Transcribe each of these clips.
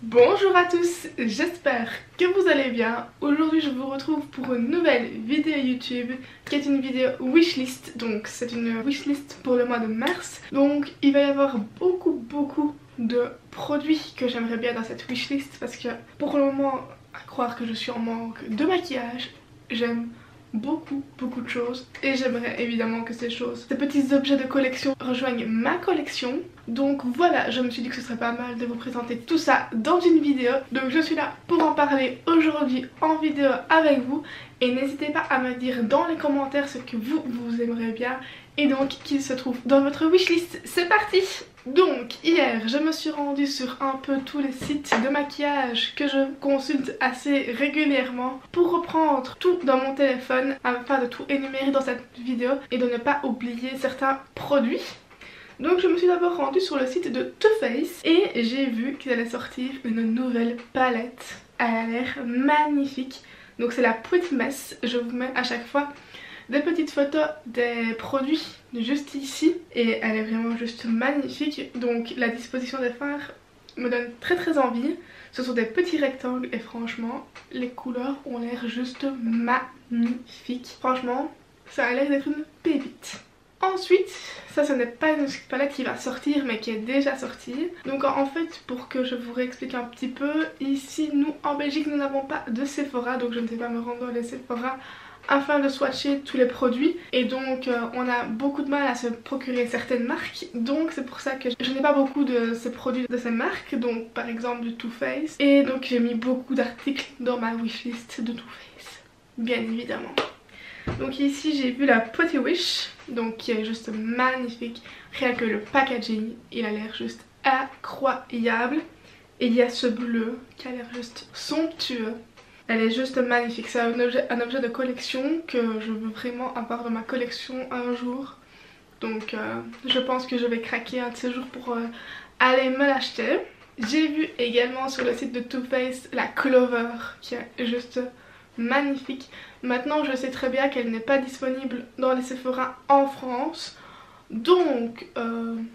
Bonjour à tous, j'espère que vous allez bien. Aujourd'hui je vous retrouve pour une nouvelle vidéo YouTube qui est une vidéo wishlist. Donc c'est une wishlist pour le mois de mars. Donc il va y avoir beaucoup de produits que j'aimerais bien dans cette wishlist. Parce que pour le moment, à croire que je suis en manque de maquillage, j'aime beaucoup de choses et j'aimerais évidemment que ces petits objets de collection rejoignent ma collection. Donc voilà, je me suis dit que ce serait pas mal de vous présenter tout ça dans une vidéo. Donc je suis là pour en parler aujourd'hui en vidéo avec vous. Et n'hésitez pas à me dire dans les commentaires ce que vous aimeriez bien et donc qu'il se trouve dans votre wishlist. C'est parti! Donc hier je me suis rendue sur un peu tous les sites de maquillage que je consulte assez régulièrement pour reprendre tout dans mon téléphone afin de tout énumérer dans cette vidéo et de ne pas oublier certains produits. Donc je me suis d'abord rendue sur le site de Too Faced et j'ai vu qu'ils allaient sortir une nouvelle palette. Elle a l'air magnifique. Donc c'est la Pretty Mess. Je vous mets à chaque fois des petites photos des produits juste ici et elle est vraiment juste magnifique. Donc la disposition des fards me donne très envie. Ce sont des petits rectangles et franchement les couleurs ont l'air juste magnifiques. Franchement ça a l'air d'être une pépite. Ensuite, ça ce n'est pas une palette qui va sortir mais qui est déjà sortie. Donc en fait, pour que je vous réexplique un petit peu, ici nous en Belgique nous n'avons pas de Sephora, donc je ne sais pas me rendre dans les Sephora afin de swatcher tous les produits et donc on a beaucoup de mal à se procurer certaines marques, donc c'est pour ça que je n'ai pas beaucoup de ces produits de ces marques, donc par exemple du Too Faced, et donc j'ai mis beaucoup d'articles dans ma wishlist de Too Faced, bien évidemment. Donc ici j'ai vu la Pretty Wish, donc qui est juste magnifique, rien que le packaging il a l'air juste incroyable, et il y a ce bleu qui a l'air juste somptueux. Elle est juste magnifique, c'est un objet de collection que je veux vraiment avoir dans ma collection un jour. Donc je pense que je vais craquer un de ces jours pour aller me l'acheter. J'ai vu également sur le site de Too Faced la Clover qui est juste magnifique. Maintenant je sais très bien qu'elle n'est pas disponible dans les Sephora en France. Donc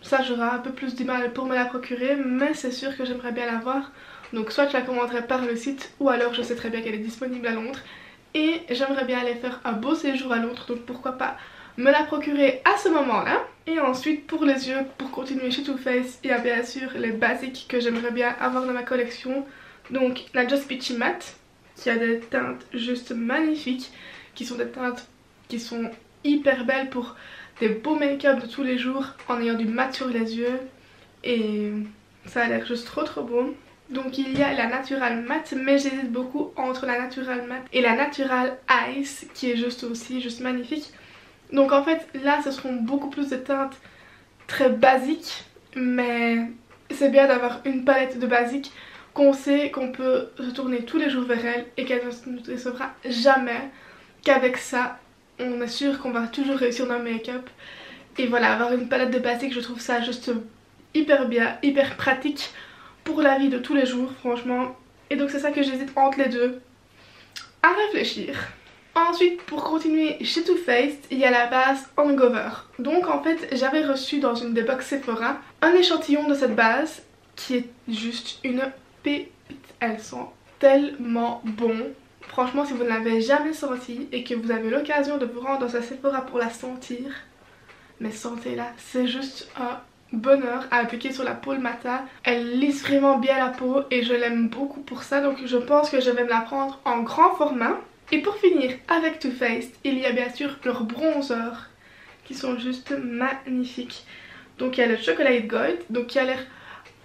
ça j'aurai un peu plus du mal pour me la procurer, mais c'est sûr que j'aimerais bien l'avoir. Donc soit je la commanderai par le site ou alors je sais très bien qu'elle est disponible à Londres. Et j'aimerais bien aller faire un beau séjour à Londres, donc pourquoi pas me la procurer à ce moment là. Et ensuite pour les yeux, pour continuer chez Too Faced, il y a bien sûr les basiques que j'aimerais bien avoir dans ma collection. Donc la Just Peachy Matte qui a des teintes juste magnifiques, qui sont des teintes qui sont hyper belles pour des beaux make-up de tous les jours en ayant du mat sur les yeux. Et ça a l'air juste trop beau. Donc il y a la Natural Matte, mais j'hésite beaucoup entre la Natural Matte et la Natural Ice qui est juste aussi juste magnifique. Donc en fait là ce seront beaucoup plus de teintes très basiques, mais c'est bien d'avoir une palette de basiques qu'on sait qu'on peut se tourner tous les jours vers elle et qu'elle ne nous décevra jamais, qu'avec ça on est sûr qu'on va toujours réussir dans le make-up. Et voilà, avoir une palette de basiques, je trouve ça juste hyper bien, hyper pratique pour la vie de tous les jours franchement. Et donc c'est ça que j'hésite entre les deux, à réfléchir. Ensuite pour continuer chez Too Faced, il y a la base Hangover. Donc en fait j'avais reçu dans une des box Sephora un échantillon de cette base qui est juste une pépite. Elle sent tellement bon. Franchement si vous ne l'avez jamais senti et que vous avez l'occasion de vous rendre dans sa Sephora pour la sentir, mais sentez-la, c'est juste un bonheur à appliquer sur la peau le matin. Elle lisse vraiment bien la peau et je l'aime beaucoup pour ça, donc je pense que je vais me la prendre en grand format. Et pour finir avec Too Faced, il y a bien sûr leurs bronzers qui sont juste magnifiques. Donc il y a le Chocolate Gold, donc qui a l'air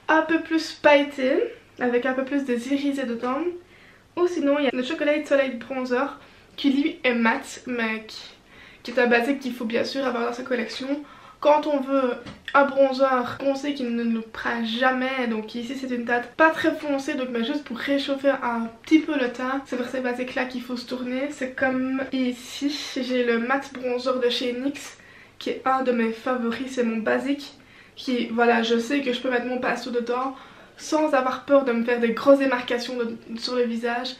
un peu plus pailleté avec un peu plus de irisés dedans. Ou sinon il y a le Chocolate Solid Bronzer qui lui est mat mais qui est un basique qu'il faut bien sûr avoir dans sa collection quand on veut un bronzer qu'on sait qu'il ne nous prend jamais. Donc ici c'est une teinte pas très foncée, donc mais juste pour réchauffer un petit peu le teint. C'est vers ces basiques là qu'il faut se tourner. C'est comme ici, j'ai le matte bronzer de chez NYX qui est un de mes favoris, c'est mon basique qui, voilà, je sais que je peux mettre mon pinceau dedans sans avoir peur de me faire des grosses démarcations sur le visage,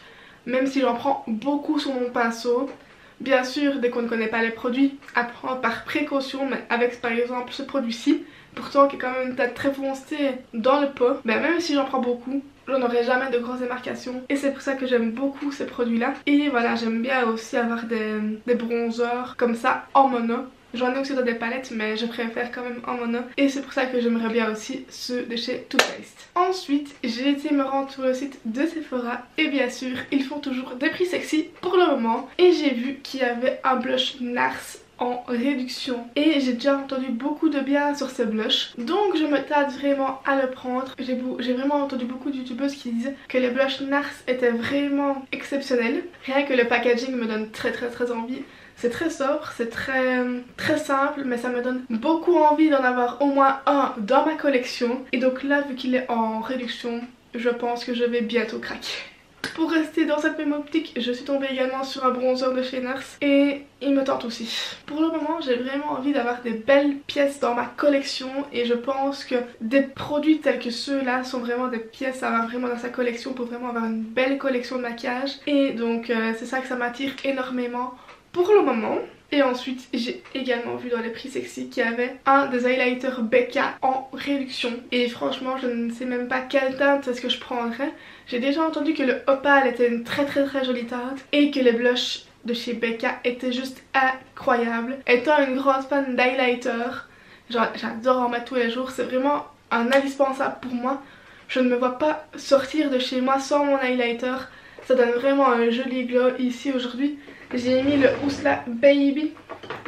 même si j'en prends beaucoup sur mon pinceau. Bien sûr, dès qu'on ne connaît pas les produits, à prendre par précaution, mais avec par exemple ce produit-ci, pourtant qui est quand même une teinte très foncée dans le pot, ben même si j'en prends beaucoup, j'en aurai jamais de grosses démarcations et c'est pour ça que j'aime beaucoup ces produits là. Et voilà, j'aime bien aussi avoir des bronzers comme ça en mono. J'en ai aussi dans des palettes mais je préfère quand même en mono et c'est pour ça que j'aimerais bien aussi ceux de chez Too Faced. Ensuite j'ai été me rendre sur le site de Sephora et bien sûr ils font toujours des prix sexy pour le moment et j'ai vu qu'il y avait un blush NARS en réduction et j'ai déjà entendu beaucoup de bien sur ce blush, donc je me tâte vraiment à le prendre. J'ai vraiment entendu beaucoup de youtubeuses qui disaient que les blushs NARS étaient vraiment exceptionnels. Rien que le packaging me donne très envie. C'est très sobre, c'est très simple, mais ça me donne beaucoup envie d'en avoir au moins un dans ma collection. Et donc là, vu qu'il est en réduction, je pense que je vais bientôt craquer. Pour rester dans cette même optique, je suis tombée également sur un bronzer de chez NARS et il me tente aussi. Pour le moment, j'ai vraiment envie d'avoir des belles pièces dans ma collection et je pense que des produits tels que ceux-là sont vraiment des pièces à avoir vraiment dans sa collection pour vraiment avoir une belle collection de maquillage. Et donc c'est ça que ça m'attire énormément pour le moment. Et ensuite j'ai également vu dans les prix sexy qu'il y avait un des highlighters Becca en réduction. Et franchement je ne sais même pas quelle teinte est-ce que je prendrais. J'ai déjà entendu que le opale était une très jolie teinte et que les blushs de chez Becca étaient juste incroyables. Étant une grosse fan d'highlighter, j'adore en mettre tous les jours, c'est vraiment un indispensable pour moi. Je ne me vois pas sortir de chez moi sans mon highlighter. Ça donne vraiment un joli glow. Ici aujourd'hui j'ai mis le Housla Baby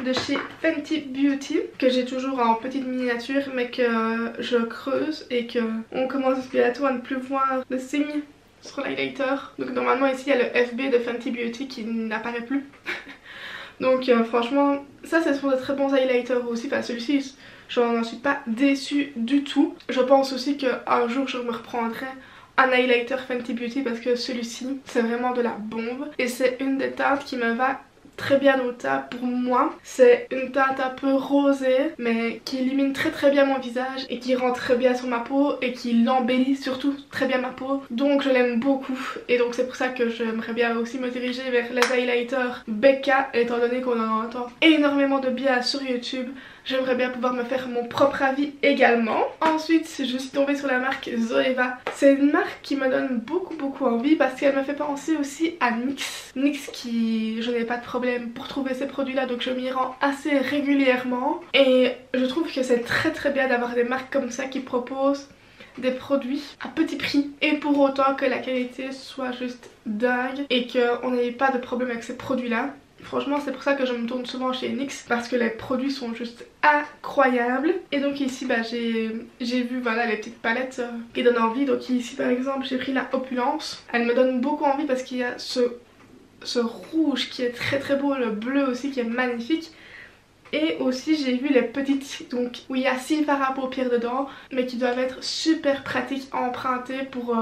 de chez Fenty Beauty que j'ai toujours en petite miniature mais que je creuse et que on commence bientôt à ne plus voir de signes sur l'highlighter. Donc normalement ici il y a le FB de Fenty Beauty qui n'apparaît plus. Donc franchement ça ce sont de très bons highlighters aussi. Enfin celui-ci je n'en suis pas déçue du tout. Je pense aussi qu'un jour je me reprendrai un highlighter Fenty Beauty parce que celui-ci c'est vraiment de la bombe et c'est une des teintes qui me va très bien au teint pour moi. C'est une teinte un peu rosée mais qui illumine très bien mon visage et qui rend très bien sur ma peau et qui l'embellit surtout très bien ma peau, donc je l'aime beaucoup et donc c'est pour ça que j'aimerais bien aussi me diriger vers les highlighters Becca étant donné qu'on en entend énormément de bien sur YouTube. J'aimerais bien pouvoir me faire mon propre avis également. Ensuite je suis tombée sur la marque Zoeva. C'est une marque qui me donne beaucoup envie parce qu'elle me fait penser aussi à NYX. NYX qui je n'ai pas de problème pour trouver ces produits là donc je m'y rends assez régulièrement. Et je trouve que c'est très bien d'avoir des marques comme ça qui proposent des produits à petit prix et pour autant que la qualité soit juste dingue et qu'on n'ait pas de problème avec ces produits là. Franchement c'est pour ça que je me tourne souvent chez NYX parce que les produits sont juste incroyables. Et donc ici j'ai vu voilà les petites palettes qui donnent envie. Donc ici par exemple j'ai pris la Opulence. Elle me donne beaucoup envie parce qu'il y a ce rouge qui est très beau, le bleu aussi qui est magnifique. Et aussi j'ai vu les petites donc où il y a 6 fards à paupières dedans mais qui doivent être super pratiques à emprunter pour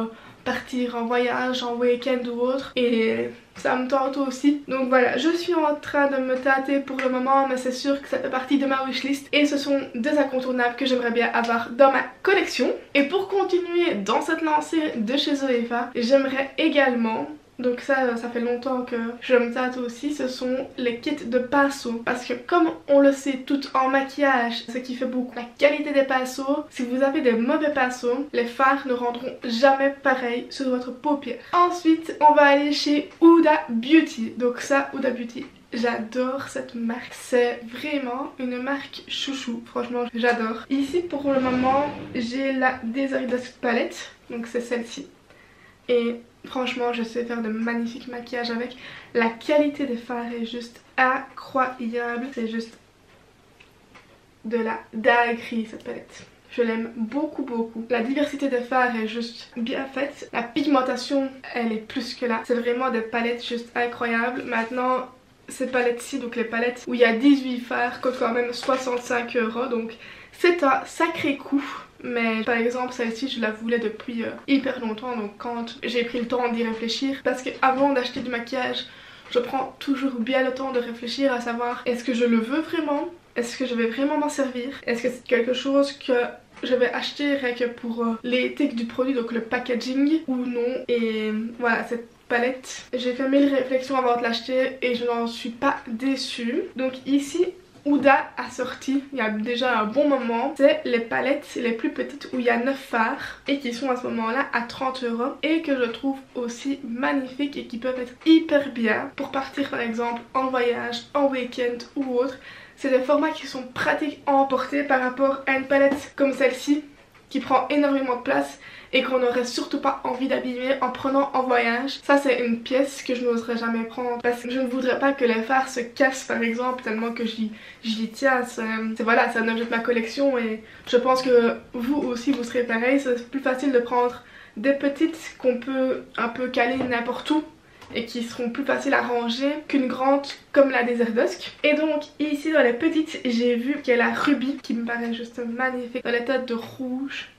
partir en voyage, en week-end ou autre et ça me tente aussi. Donc voilà, je suis en train de me tâter pour le moment mais c'est sûr que ça fait partie de ma wishlist et ce sont des incontournables que j'aimerais bien avoir dans ma collection. Et pour continuer dans cette lancée de chez Zoeva, j'aimerais également, donc ça fait longtemps que je me tâte aussi, ce sont les kits de pinceaux. Parce que comme on le sait tout en maquillage, ce qui fait beaucoup la qualité des pinceaux, si vous avez des mauvais pinceaux, les fards ne rendront jamais pareil sur votre paupière. Ensuite on va aller chez Huda Beauty. Donc ça, Huda Beauty, j'adore cette marque, c'est vraiment une marque chouchou, franchement j'adore. Ici pour le moment j'ai la Desiree Dusk palette, donc c'est celle-ci. Et franchement je sais faire de magnifiques maquillages avec. La qualité des fards est juste incroyable. C'est juste de la dinguerie cette palette. Je l'aime beaucoup. La diversité des fards est juste bien faite. La pigmentation elle est plus que là. C'est vraiment des palettes juste incroyables. Maintenant ces palettes-ci, donc les palettes où il y a 18 fards coûtent quand même 65 €. Donc c'est un sacré coût. Mais par exemple celle-ci je la voulais depuis hyper longtemps, donc quand j'ai pris le temps d'y réfléchir, parce que avant d'acheter du maquillage je prends toujours bien le temps de réfléchir à savoir est-ce que je le veux vraiment, est-ce que je vais vraiment m'en servir, est-ce que c'est quelque chose que je vais acheter rien que pour l'éthique du produit, donc le packaging ou non. Et voilà, cette palette j'ai fait 1000 réflexions avant de l'acheter et je n'en suis pas déçue. Donc ici Huda a sorti il y a déjà un bon moment. C'est les palettes les plus petites où il y a 9 fards et qui sont à ce moment là à 30 € et que je trouve aussi magnifiques et qui peuvent être hyper bien pour partir par exemple en voyage, en week-end ou autre. C'est des formats qui sont pratiques à emporter par rapport à une palette comme celle-ci qui prend énormément de place et qu'on n'aurait surtout pas envie d'abîmer en prenant en voyage. Ça c'est une pièce que je n'oserais jamais prendre parce que je ne voudrais pas que les fards se cassent par exemple tellement que j'y tiens. Voilà, c'est un objet de ma collection et je pense que vous aussi vous serez pareil. C'est plus facile de prendre des petites qu'on peut un peu caler n'importe où et qui seront plus faciles à ranger qu'une grande comme la Desert Dusk. Et donc ici dans les petites j'ai vu qu'il y a la Ruby qui me paraît juste magnifique dans les teintes de rouge.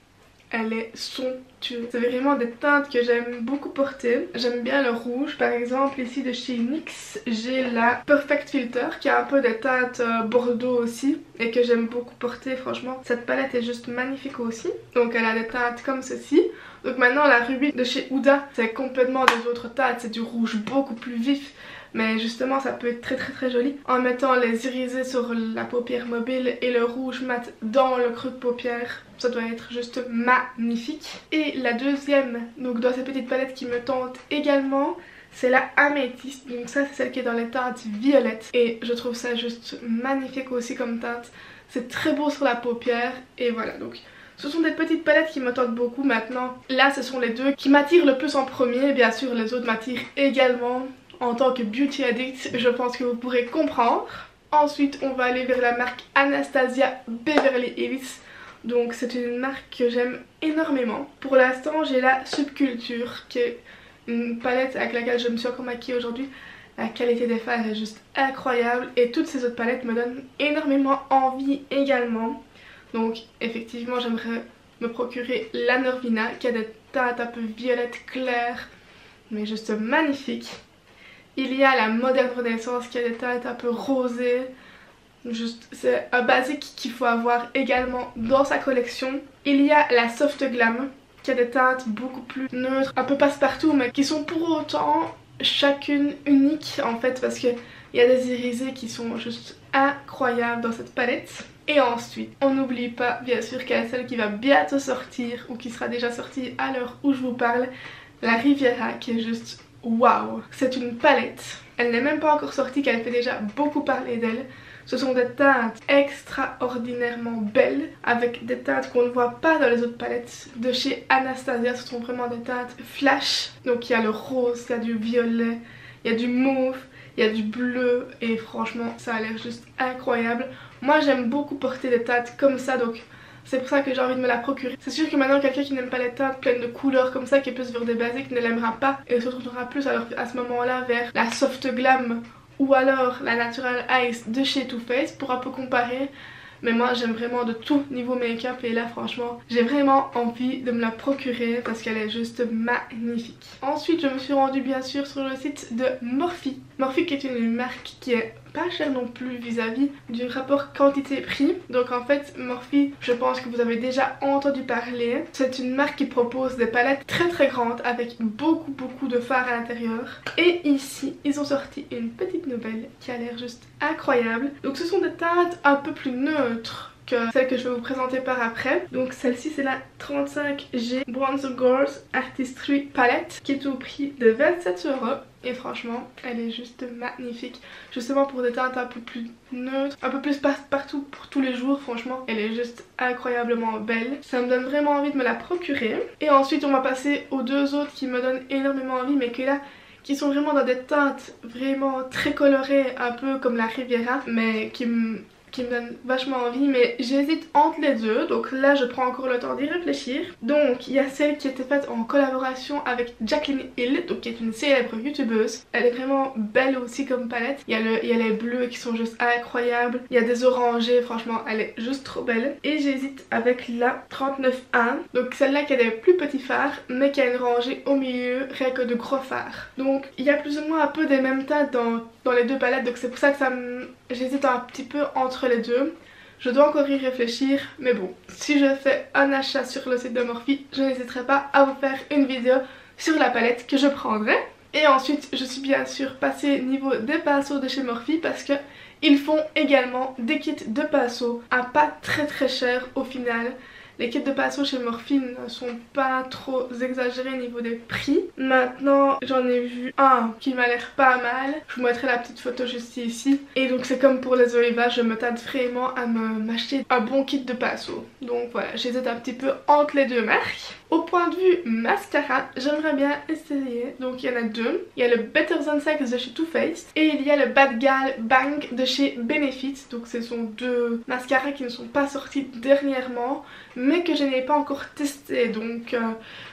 Elle est somptueuse. C'est vraiment des teintes que j'aime beaucoup porter. J'aime bien le rouge. Par exemple ici de chez NYX j'ai la Perfect Filter qui a un peu des teintes bordeaux aussi et que j'aime beaucoup porter. Franchement cette palette est juste magnifique aussi. Donc elle a des teintes comme ceci. Donc maintenant la Ruby de chez Huda c'est complètement des autres teintes. C'est du rouge beaucoup plus vif. Mais justement ça peut être très joli en mettant les irisés sur la paupière mobile et le rouge mat dans le creux de paupière. Ça doit être juste magnifique. Et la deuxième, donc dans ces petites palettes qui me tentent également, c'est la Amethyst. Donc ça c'est celle qui est dans les teintes violettes. Et je trouve ça juste magnifique aussi comme teinte. C'est très beau sur la paupière et voilà donc... Ce sont des petites palettes qui me tentent beaucoup maintenant. Là ce sont les deux qui m'attirent le plus en premier. Bien sûr les autres m'attirent également. En tant que beauty addict, je pense que vous pourrez comprendre. Ensuite, on va aller vers la marque Anastasia Beverly Hills. Donc c'est une marque que j'aime énormément. Pour l'instant, j'ai la Subculture, qui est une palette avec laquelle je me suis encore maquillée aujourd'hui. La qualité des fards est juste incroyable. Et toutes ces autres palettes me donnent énormément envie également. Donc effectivement, j'aimerais me procurer la Norvina, qui a des teintes un peu violettes claires, mais juste magnifiques. Il y a la Modern Renaissance qui a des teintes un peu rosées. C'est un basique qu'il faut avoir également dans sa collection. Il y a la Soft Glam qui a des teintes beaucoup plus neutres, un peu passe-partout mais qui sont pour autant chacune uniques en fait parce qu'il y a des irisés qui sont juste incroyables dans cette palette. Et ensuite, on n'oublie pas bien sûr qu'il y a celle qui va bientôt sortir ou qui sera déjà sortie à l'heure où je vous parle, la Riviera qui est juste... Waouh, c'est une palette, elle n'est même pas encore sortie qu'elle fait déjà beaucoup parler d'elle. Ce sont des teintes extraordinairement belles avec des teintes qu'on ne voit pas dans les autres palettes de chez Anastasia. Ce sont vraiment des teintes flash. Donc il y a le rose, il y a du violet, il y a du mauve, il y a du bleu et franchement ça a l'air juste incroyable. Moi j'aime beaucoup porter des teintes comme ça donc... C'est pour ça que j'ai envie de me la procurer. C'est sûr que maintenant quelqu'un qui n'aime pas les teintes pleines de couleurs comme ça, qui est plus vers des basiques, ne l'aimera pas et se retournera plus alors à ce moment là vers la Soft Glam ou alors la Natural Ice de chez Too Faced pour un peu comparer. Mais moi j'aime vraiment de tout niveau make-up et là franchement j'ai vraiment envie de me la procurer parce qu'elle est juste magnifique. Ensuite je me suis rendue bien sûr sur le site de Morphe. Morphe qui est une marque qui est pas chère non plus vis-à-vis du rapport quantité-prix. Donc en fait Morphe, je pense que vous avez déjà entendu parler. C'est une marque qui propose des palettes très grandes avec beaucoup de fards à l'intérieur. Et ici ils ont sorti une petite nouvelle qui a l'air juste incroyable. Donc ce sont des teintes un peu plus neutres que celle que je vais vous présenter par après. Donc celle-ci c'est la 35G Bronzer Girls Artistry Palette qui est au prix de 27 € et franchement elle est juste magnifique. Justement pour des teintes un peu plus neutres, un peu plus partout pour tous les jours, franchement elle est juste incroyablement belle. Ça me donne vraiment envie de me la procurer. Et ensuite on va passer aux deux autres qui me donnent énormément envie mais que là qui sont vraiment dans des teintes vraiment très colorées, un peu comme la Riviera, mais qui me donne vachement envie, mais j'hésite entre les deux, donc là je prends encore le temps d'y réfléchir. Donc il y a celle qui était faite en collaboration avec Jaclyn Hill, donc qui est une célèbre youtubeuse. Elle est vraiment belle aussi comme palette. Il y a les bleus qui sont juste incroyables, il y a des orangés, franchement elle est juste trop belle. Et j'hésite avec la 39A, donc celle-là qui a des plus petits fards, mais qui a une rangée au milieu, rien que de gros fards. Donc il y a plus ou moins un peu des mêmes teintes dans les deux palettes, donc c'est pour ça que j'hésite un petit peu entre les deux. Je dois encore y réfléchir, mais bon, si je fais un achat sur le site de Morphe, je n'hésiterai pas à vous faire une vidéo sur la palette que je prendrai. Et ensuite je suis bien sûr passée niveau des pinceaux de chez Morphe parce que Ils font également des kits de pinceaux à pas très cher au final. Les kits de pinceaux chez Morphine ne sont pas trop exagérés au niveau des prix. Maintenant j'en ai vu un qui m'a l'air pas mal. Je vous mettrai la petite photo juste ici. Et donc c'est comme pour les Zoeva, je me tâte vraiment à m'acheter un bon kit de pinceaux. Donc voilà, j'hésite un petit peu entre les deux marques. Au point de vue mascara, j'aimerais bien essayer. Donc il y en a deux. Il y a le Better Than Sex de chez Too Faced et il y a le Bad Gal Bang de chez Benefit. Donc ce sont deux mascaras qui ne sont pas sortis dernièrement mais que je n'ai pas encore testé. Donc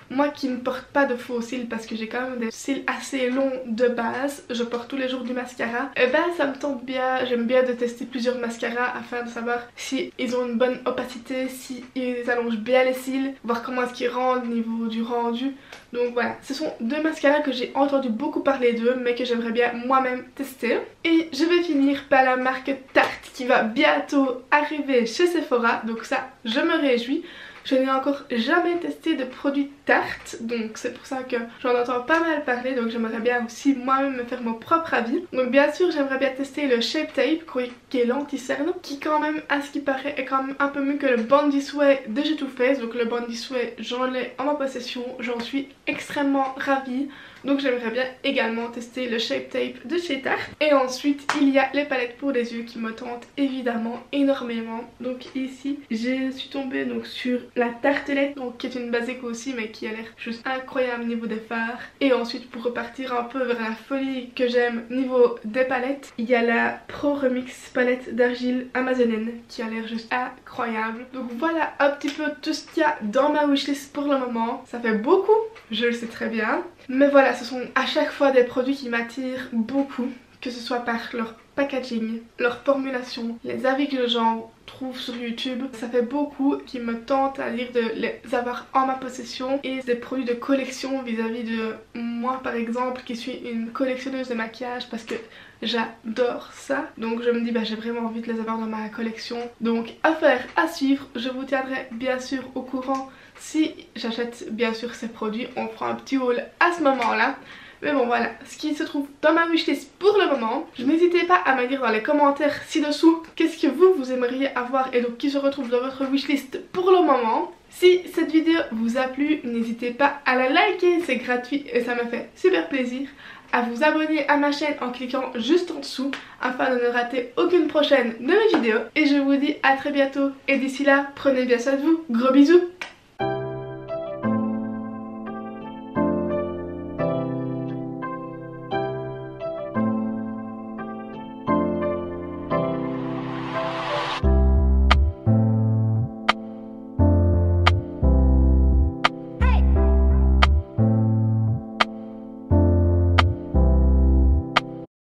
moi qui ne porte pas de faux cils parce que j'ai quand même des cils assez longs de base, je porte tous les jours du mascara, et ben ça me tente bien. J'aime bien de tester plusieurs mascaras afin de savoir si ils ont une bonne opacité, si ils allongent bien les cils, voir comment est-ce qu'ils rendent au niveau du rendu. Donc voilà, ce sont deux mascaras que j'ai entendu beaucoup parler d'eux mais que j'aimerais bien moi-même tester. Et je vais finir par la marque Tarte qui va bientôt arriver chez Sephora, donc ça je me réjouis. Je n'ai encore jamais testé de produits Tarte, donc c'est pour ça que j'en entends pas mal parler, donc j'aimerais bien aussi moi-même me faire mon propre avis. Donc bien sûr j'aimerais bien tester le Shape Tape qui est l'anti-cerne, qui quand même à ce qui paraît est quand même un peu mieux que le Bondi Sway de chez Too Faced. Donc le Bondi Sway j'en ai en ma possession, j'en suis extrêmement ravie. Donc j'aimerais bien également tester le Shape Tape de chez Tarte. Et ensuite il y a les palettes pour les yeux qui me tentent évidemment énormément. Donc ici je suis tombée donc sur la Tartelette, donc qui est une basique aussi mais qui a l'air juste incroyable niveau des fards. Et ensuite pour repartir un peu vers la folie que j'aime niveau des palettes, il y a la Pro Remix palette d'argile amazonienne qui a l'air juste incroyable. Donc voilà un petit peu tout ce qu'il y a dans ma wishlist pour le moment. Ça fait beaucoup, je le sais très bien. Mais voilà, ce sont à chaque fois des produits qui m'attirent beaucoup, que ce soit par leur packaging, leur formulation, les avis que j'en trouve sur YouTube. Ça fait beaucoup qui me tente à dire de les avoir en ma possession, et des produits de collection vis-à-vis de moi par exemple qui suis une collectionneuse de maquillage parce que j'adore ça. Donc je me dis bah j'ai vraiment envie de les avoir dans ma collection. Donc affaire à suivre, je vous tiendrai bien sûr au courant si j'achète bien sûr ces produits. On fera un petit haul à ce moment là. Mais bon voilà, ce qui se trouve dans ma wishlist pour le moment. N'hésitez pas à me dire dans les commentaires ci-dessous qu'est-ce que vous aimeriez avoir et donc qui se retrouve dans votre wishlist pour le moment. Si cette vidéo vous a plu, n'hésitez pas à la liker, c'est gratuit et ça me fait super plaisir. À vous abonner à ma chaîne en cliquant juste en dessous afin de ne rater aucune prochaine de mes vidéos. Et je vous dis à très bientôt et d'ici là, prenez bien soin de vous. Gros bisous.